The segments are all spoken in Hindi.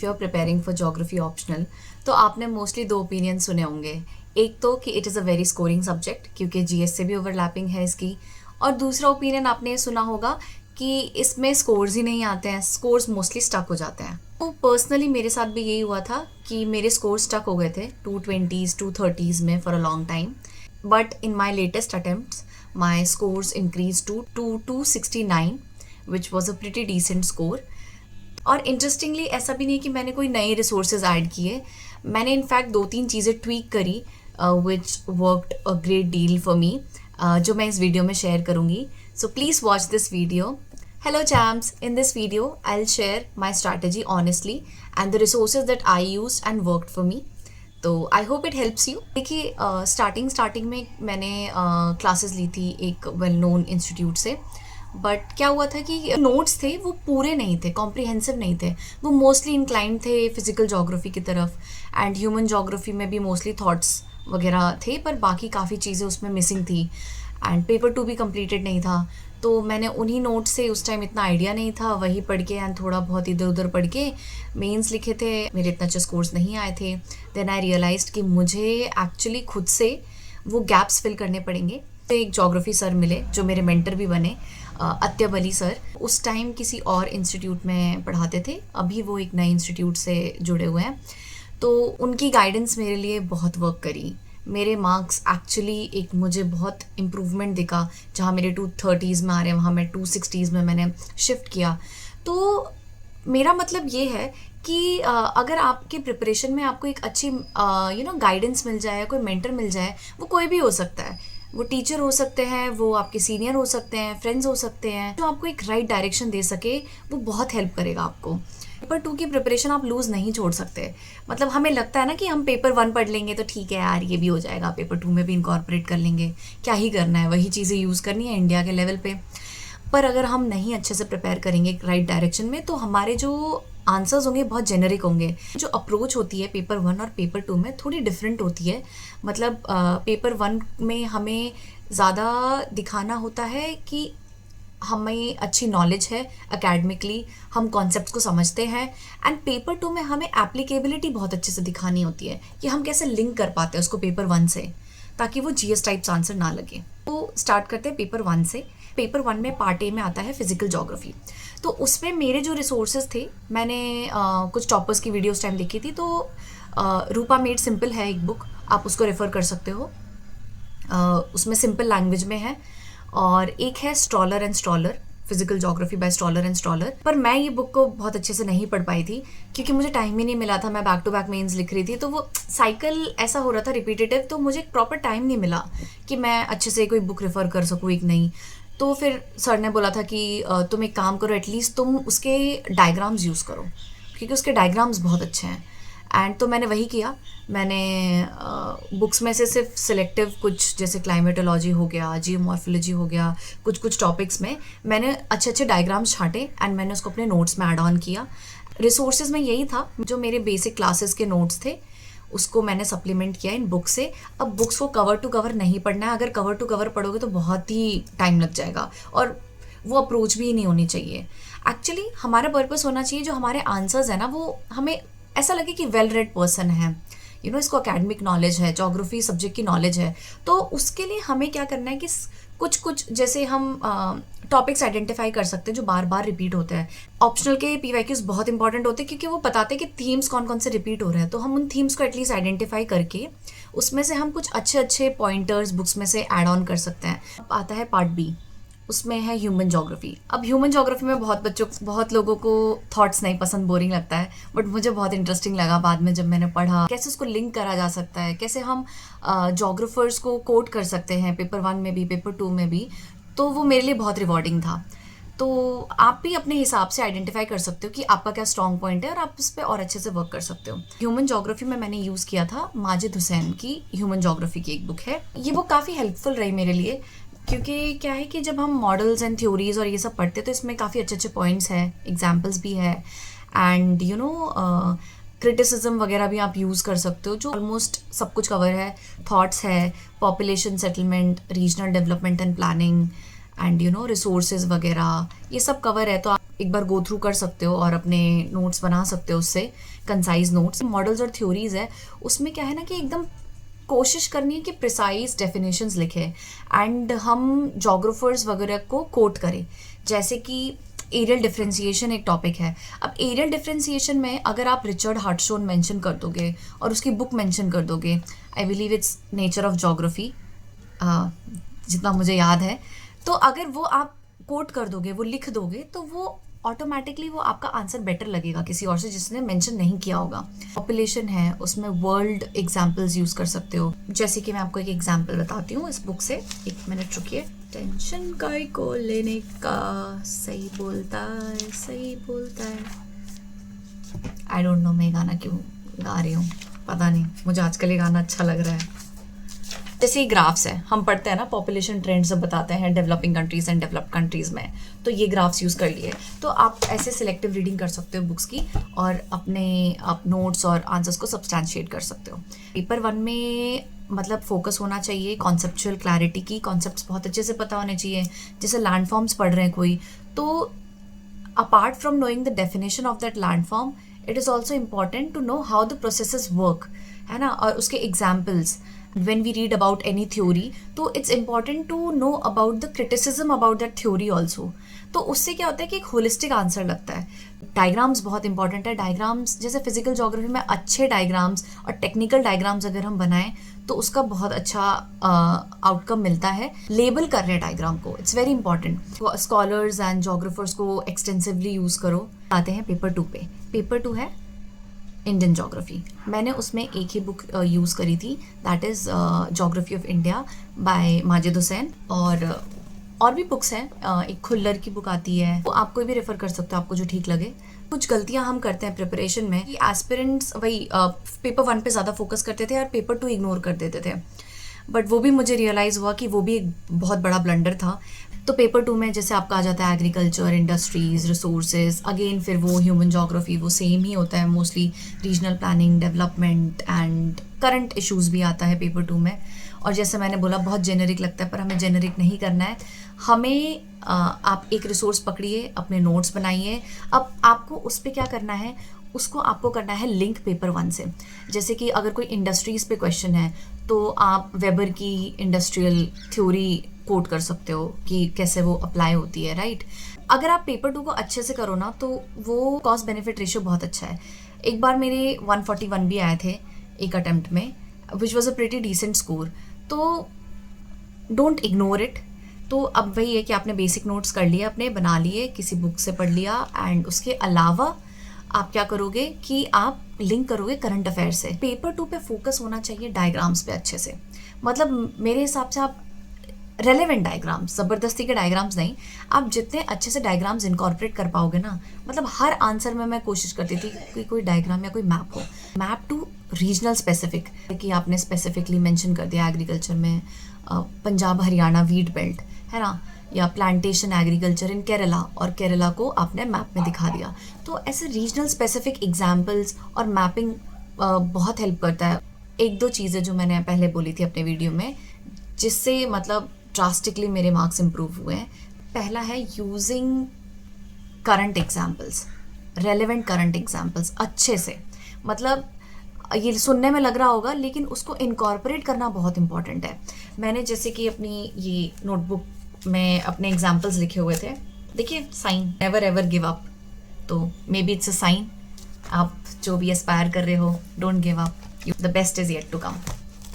If you are preparing for geography optional तो आपने मोस्टली दो ओपिनियन सुने होंगे। एक तो कि it is a very scoring subject क्योंकि जीएस से भी ओवरलैपिंग है इसकी, और दूसरा ओपिनियन आपने ये सुना होगा कि इसमें स्कोर्स ही नहीं आते हैं, स्कोर्स मोस्टली स्टक हो जाते हैं। तो पर्सनली मेरे साथ भी यही हुआ था कि मेरे स्कोर्स स्टक हो गए थे 220s 230s में for a long time, but in my latest attempts my scores increase to 269 which was a pretty decent score. और इंटरेस्टिंगली ऐसा भी नहीं कि मैंने कोई नए रिसोर्सेज ऐड किए, मैंने इनफैक्ट दो तीन चीज़ें ट्वीक करी which worked a great deal for me, जो मैं इस वीडियो में शेयर करूँगी। So please watch this video. Hello champs, in this video I'll share my strategy honestly and the resources that I used and worked for me. तो I hope it helps you. देखिए स्टार्टिंग में मैंने क्लासेस ली थी एक वेल नोन इंस्टीट्यूट से, बट क्या हुआ था कि नोट्स थे वो पूरे नहीं थे, कॉम्प्रिहेंसिव नहीं थे, वो मोस्टली इंक्लाइंड थे फिजिकल जोग्राफी की तरफ, एंड ह्यूमन जोग्राफी में भी मोस्टली थॉट्स वगैरह थे, पर बाकी काफ़ी चीज़ें उसमें मिसिंग थी, एंड पेपर 2 भी कंप्लीटेड नहीं था। तो मैंने उन्हीं नोट्स से, उस टाइम इतना आइडिया नहीं था, वही पढ़ के एंड थोड़ा बहुत इधर उधर पढ़ के मेंस लिखे थे। मेरे इतना अच्छे स्कोर्स नहीं आए थे। देन आई रियलाइज्ड कि मुझे एक्चुअली खुद से वो गैप्स फिल करने पड़ेंगे। एक जोग्राफी सर मिले जो मेरे मेंटर भी बने, अत्यबली सर। उस टाइम किसी और इंस्टीट्यूट में पढ़ाते थे, अभी वो एक नए इंस्टीट्यूट से जुड़े हुए हैं। तो उनकी गाइडेंस मेरे लिए बहुत वर्क करी। मेरे मार्क्स एक्चुअली एक मुझे बहुत इम्प्रूवमेंट दिखा, जहाँ मेरे 230s में आ रहे हैं वहाँ मैं 260s में मैंने शिफ्ट किया। तो मेरा मतलब ये है कि अगर आपके प्रिपरेशन में आपको एक अच्छी गाइडेंस मिल जाए, कोई मेंटर मिल जाए, वो कोई भी हो सकता है, वो टीचर हो सकते हैं, वो आपके सीनियर हो सकते हैं, फ्रेंड्स हो सकते हैं, जो आपको एक राइट डायरेक्शन दे सके, वो बहुत हेल्प करेगा आपको। पेपर 2 की प्रिपरेशन आप लूज़ नहीं छोड़ सकते। मतलब हमें लगता है ना कि हम पेपर 1 पढ़ लेंगे तो ठीक है यार, ये भी हो जाएगा, पेपर 2 में भी इनकॉर्पोरेट कर लेंगे, क्या ही करना है, वही चीज़ें यूज़ करनी है इंडिया के लेवल पे। पर अगर हम नहीं अच्छे से प्रिपेयर करेंगे राइट डायरेक्शन में, तो हमारे जो आंसर्स होंगे बहुत जेनरिक होंगे। जो अप्रोच होती है पेपर 1 और पेपर 2 में थोड़ी डिफरेंट होती है। मतलब पेपर 1 में हमें ज़्यादा दिखाना होता है कि हमें अच्छी नॉलेज है एकेडमिकली, हम कॉन्सेप्ट्स को समझते हैं, एंड पेपर 2 में हमें एप्लीकेबिलिटी बहुत अच्छे से दिखानी होती है कि हम कैसे लिंक कर पाते हैं उसको पेपर 1 से, ताकि वो जीएस टाइप्स आंसर ना लगे। तो स्टार्ट करते हैं पेपर 1 से। पेपर 1 में पार्ट ए में आता है फिजिकल जोग्राफी। तो उसमें मेरे जो रिसोर्सेज थे, मैंने कुछ टॉपर्स की वीडियोस टाइम देखी थी। तो रूपा मेड सिंपल है एक बुक, आप उसको रेफ़र कर सकते हो, उसमें सिंपल लैंग्वेज में है। और एक है Strahler and Strahler, physical geography by Strahler and Strahler. पर मैं ये बुक को बहुत अच्छे से नहीं पढ़ पाई थी क्योंकि मुझे टाइम ही नहीं मिला था, मैं बैक टू बैक मेंस लिख रही थी, तो वो साइकिल ऐसा हो रहा था रिपीटेटिव, तो मुझे एक प्रॉपर टाइम नहीं मिला कि मैं अच्छे से कोई बुक रेफ़र कर सकूँ एक नई। तो फिर सर ने बोला था कि तुम एक काम करो, एटलीस्ट तुम उसके डायग्राम्स यूज़ करो क्योंकि उसके डायग्राम्स बहुत अच्छे हैं। एंड तो मैंने वही किया। मैंने बुक्स में से सिर्फ सिलेक्टिव कुछ, जैसे क्लाइमेटोलॉजी हो गया, जियोमॉर्फोलॉजी हो गया, कुछ कुछ टॉपिक्स में मैंने अच्छे अच्छे डायग्राम्स छांटे एंड मैंने उसको अपने नोट्स में ऐड ऑन किया। रिसोर्सेज में यही था, जो मेरे बेसिक क्लासेस के नोट्स थे उसको मैंने सप्लीमेंट किया इन बुक से। अब बुक्स को कवर टू कवर नहीं पढ़ना है, अगर कवर टू कवर पढ़ोगे तो बहुत ही टाइम लग जाएगा और वो अप्रोच भी नहीं होनी चाहिए। एक्चुअली हमारा पर्पस होना चाहिए, जो हमारे आंसर्स है ना, वो हमें ऐसा लगे कि वेल रेड पर्सन है, इसको एकेडमिक नॉलेज है, जोग्राफी सब्जेक्ट की नॉलेज है। तो उसके लिए हमें क्या करना है कि कुछ कुछ जैसे हम टॉपिक्स आइडेंटिफाई कर सकते हैं जो बार बार रिपीट होते हैं। ऑप्शनल के पीवाईक्यूज बहुत इंपॉर्टेंट होते हैं क्योंकि वो बताते हैं कि थीम्स कौन कौन से रिपीट हो रहे हैं, तो हम उन थीम्स को एटलीस्ट आइडेंटिफाई करके उसमें से हम कुछ अच्छे अच्छे पॉइंटर्स बुक्स में से ऐड ऑन कर सकते हैं। अब आता है पार्ट बी, उसमें है ह्यूमन जोग्राफी। अब ह्यूमन जोग्राफी में बहुत लोगों को थॉट्स नहीं पसंद, बोरिंग लगता है, बट मुझे बहुत इंटरेस्टिंग लगा बाद में जब मैंने पढ़ा कैसे उसको लिंक करा जा सकता है, कैसे हम जोग्राफर्स को कोट कर सकते हैं पेपर 1 में भी पेपर 2 में भी। तो वो मेरे लिए बहुत रिवॉर्डिंग था। तो आप भी अपने हिसाब से आइडेंटिफाई कर सकते हो कि आपका क्या स्ट्रॉन्ग पॉइंट है और आप उस पर और अच्छे से वर्क कर सकते हो। ह्यूमन जोग्राफी में मैंने यूज़ किया था माजिद हुसैन की ह्यूमन जोग्राफी की एक बुक है। ये बुक काफ़ी हेल्पफुल रही मेरे लिए क्योंकि क्या है कि जब हम मॉडल्स एंड थ्योरीज और ये सब पढ़ते तो इसमें काफ़ी अच्छे अच्छे पॉइंट्स हैं, एग्जाम्पल्स भी है, एंड क्रिटिसिज्म वगैरह भी आप यूज़ कर सकते हो, जो ऑलमोस्ट सब कुछ कवर है। थॉट्स है, population settlement, regional development and planning, and resources वगैरह, ये सब कवर है। तो एक बार गो थ्रू कर सकते हो और अपने नोट्स बना सकते हो उससे, कंसाइज नोट्स। मॉडल्स और थ्योरीज है, उसमें क्या है ना कि एकदम कोशिश करनी है कि प्रिसाइज डेफिनेशंस लिखे एंड हम जोग्राफर्स वगैरह को कोट करें। जैसे कि एरियल डिफरेंशिएशन एक टॉपिक है। अब एरियल डिफरेंशिएशन में अगर आप रिचर्ड हार्टशोन मेंशन कर दोगे और उसकी बुक मेंशन कर दोगे, I believe it's nature of geography, जितना मुझे याद है, तो अगर वो आप कोट कर दोगे, वो लिख दोगे, तो वो ऑटोमेटिकली वो आपका आंसर बेटर लगेगा किसी और से जिसने मेंशन नहीं किया होगा। पॉपुलेशन है, उसमें वर्ल्ड एग्जांपल्स यूज़ कर सकते हो। जैसे कि मैं आपको एक एग्जांपल बताती हूँ इस बुक से, एक मिनट रुकिए। टेंशन काय को लेने का, सही बोलता है, सही बोलता है। आई डोंट नो मैं गाना क्यों गा रही हूँ, पता नहीं, मुझे आजकल ये गाना अच्छा लग रहा है। जैसे ये ग्राफ्स है, हम पढ़ते हैं ना पॉपुलेशन ट्रेंड्स जब बताते हैं developing countries and developed countries में, तो ये ग्राफ्स यूज़ कर लिए। तो आप ऐसे सिलेक्टिव रीडिंग कर सकते हो बुक्स की और अपने आप नोट्स और आंसर्स को सब्सटैंशिएट कर सकते हो। पेपर 1 में मतलब फोकस होना चाहिए कॉन्सेप्चुअल क्लैरिटी की, कॉन्सेप्ट्स बहुत अच्छे से पता होने चाहिए। जैसे लैंडफॉर्म्स पढ़ रहे हैं कोई, तो apart from knowing the definition of that landform, it is also important to know how the processes work, है ना, और उसके examples. when we read about any theory, तो it's important to know about the criticism about that theory also। तो उससे क्या होता है कि एक होलिस्टिक आंसर लगता है। डायग्राम्स बहुत इंपॉर्टेंट है। डायग्राम्स जैसे फिजिकल ज्योग्राफी में अच्छे डायग्राम्स और टेक्निकल डायग्राम्स अगर हम बनाएं तो उसका बहुत अच्छा आउटकम मिलता है। लेबल कर रहे हैं डायग्राम को, it's very important. Scholars and geographers को एक्सटेंसिवली यूज़ करो। आते हैं पेपर 2 पे। पेपर 2 है इंडियन ज्योग्राफी। मैंने उसमें एक ही बुक यूज़ करी थी, that is geography of India by Majid Hussain. और भी बुक्स हैं, एक खुल्लर की बुक आती है, वो आप कोई भी रेफ़र कर सकते हो, आपको जो ठीक लगे। कुछ गलतियां हम करते हैं प्रिपरेशन में कि एस्पिरेंट्स वही पेपर 1 पे ज़्यादा फोकस करते थे और पेपर 2 इग्नोर कर देते थे, बट वो भी मुझे रियलाइज़ हुआ कि वो भी एक बहुत बड़ा ब्लंडर था। तो पेपर 2 में जैसे आपका आ जाता है एग्रीकल्चर, इंडस्ट्रीज, रिसोर्सेज, अगेन फिर वो ह्यूमन जोग्राफी, वो सेम ही होता है mostly. Regional planning, development and current issues भी आता है पेपर 2 में। और जैसे मैंने बोला बहुत जेनरिक लगता है, पर हमें जेनरिक नहीं करना है। हमें आप एक रिसोर्स पकड़िए, अपने नोट्स बनाइए। अब आपको उस पर क्या करना है, उसको आपको करना है लिंक पेपर 1 से। जैसे कि अगर कोई इंडस्ट्रीज़ पे क्वेश्चन है तो आप वेबर की इंडस्ट्रियल थ्योरी कोट कर सकते हो कि कैसे वो अप्लाई होती है, राइट। अगर आप पेपर 2 को अच्छे से करो ना तो वो कॉस्ट बेनिफिट रेशियो बहुत अच्छा है। एक बार मेरे 141 भी आए थे एक अटेम्प्ट में, which was a pretty decent score. तो डोंट इग्नोर इट। तो अब वही है कि आपने बेसिक नोट्स कर लिए, अपने बना लिए, किसी बुक से पढ़ लिया, एंड उसके अलावा आप क्या करोगे कि आप लिंक करोगे करंट अफेयर से। पेपर 2 पे फोकस होना चाहिए डायग्राम्स पे अच्छे से। मतलब मेरे हिसाब से आप रेलेवेंट डायग्राम्स, ज़बरदस्ती के डायग्राम्स नहीं, आप जितने अच्छे से डायग्राम्स इनकॉर्पोरेट कर पाओगे ना, मतलब हर आंसर में मैं कोशिश करती थी कि कोई डायग्राम या कोई मैप हो। मैप टू रीजनल स्पेसिफिक, कि आपने स्पेसिफिकली मेंशन कर दिया एग्रीकल्चर में पंजाब हरियाणा वीट बेल्ट, है ना, या प्लांटेशन एग्रीकल्चर इन केरला, और केरला को आपने मैप में दिखा दिया। तो ऐसे रीजनल स्पेसिफिक एग्जाम्पल्स और मैपिंग बहुत हेल्प करता है। 1-2 चीज़ें जो मैंने पहले बोली थी अपने वीडियो में, जिससे मतलब ड्रास्टिकली मेरे मार्क्स इंप्रूव हुए हैं। पहला है using current examples, relevant current examples अच्छे से। मतलब ये सुनने में लग रहा होगा लेकिन उसको इनकॉर्पोरेट करना बहुत इंपॉर्टेंट है। मैंने जैसे कि अपनी ये नोटबुक में अपने एग्जाम्पल्स लिखे हुए थे, देखिए sign, never ever give up, तो maybe it's a sign. आप जो भी एस्पायर कर रहे हो, don't give up, the best is yet to come.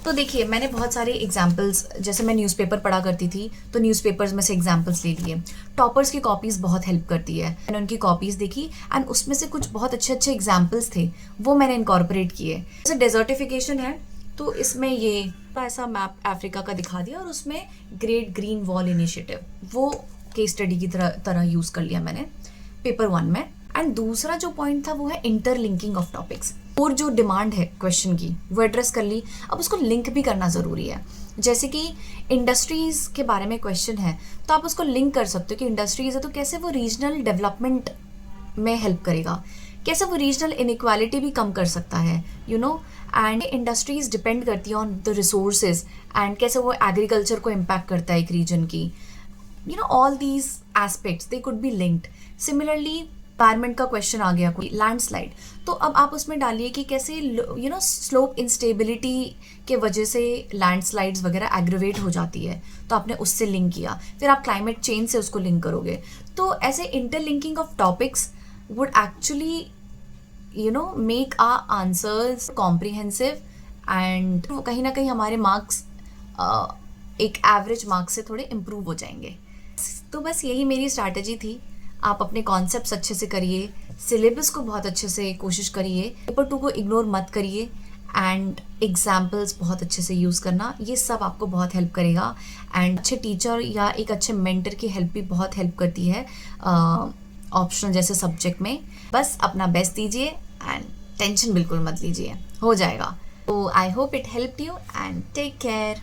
तो देखिए मैंने बहुत सारे एग्जाम्पल्स, जैसे मैं न्यूज़पेपर पढ़ा करती थी तो न्यूज़पेपर्स में से एग्जाम्पल्स ले लिए। टॉपर्स की कॉपीज़ बहुत हेल्प करती है, मैंने उनकी कॉपीज़ देखी एंड उसमें से कुछ बहुत अच्छे अच्छे एग्जाम्पल्स थे, वो मैंने इनकॉर्पोरेट किए। जैसे डेजर्टिफिकेशन है तो इसमें ये ऐसा मैप अफ्रीका का दिखा दिया और उसमें ग्रेट ग्रीन वॉल इनिशिएटिव, वो केस स्टडी की तरह यूज़ कर लिया मैंने पेपर 1 में। एंड दूसरा जो पॉइंट था वो है इंटरलिंकिंग ऑफ टॉपिक्स, और जो डिमांड है क्वेश्चन की वो एड्रेस कर ली, अब उसको लिंक भी करना ज़रूरी है। जैसे कि इंडस्ट्रीज़ के बारे में क्वेश्चन है तो आप उसको लिंक कर सकते हो कि इंडस्ट्रीज़ है तो कैसे वो रीजनल डेवलपमेंट में हेल्प करेगा, कैसे वो रीजनल इनइक्वालिटी भी कम कर सकता है, you know. And industries depend करती है ऑन द रिसोर्सेज, एंड कैसे वो एग्रीकल्चर को इम्पैक्ट करता है एक रीजन की। All these aspects they could be linked. Similarly environment का क्वेश्चन आ गया, कोई लैंडस्लाइड, तो अब आप उसमें डालिए कि कैसे स्लोप इंस्टेबिलिटी के वजह से लैंडस्लाइड्स वगैरह एग्रीवेट हो जाती है, तो आपने उससे लिंक किया. फिर आप क्लाइमेट चेंज से उसको लिंक करोगे. तो ऐसे interlinking of topics would actually make our answers comprehensive, and कहीं ना कहीं हमारे मार्क्स एक एवरेज मार्क्स से थोड़े इम्प्रूव हो जाएंगे. तो बस यही मेरी स्ट्रैटेजी थी. आप अपने कॉन्सेप्ट्स अच्छे से करिए, सिलेबस को बहुत अच्छे से कोशिश करिए, पेपर 2 को इग्नोर मत करिए, एंड एग्जाम्पल्स बहुत अच्छे से यूज़ करना. ये सब आपको बहुत हेल्प करेगा. एंड अच्छे टीचर या एक अच्छे मेंटर की हेल्प भी बहुत हेल्प करती है ऑप्शनल जैसे सब्जेक्ट में. बस अपना बेस्ट दीजिए एंड टेंशन बिल्कुल मत लीजिए, हो जाएगा. तो I hope it help you and take care.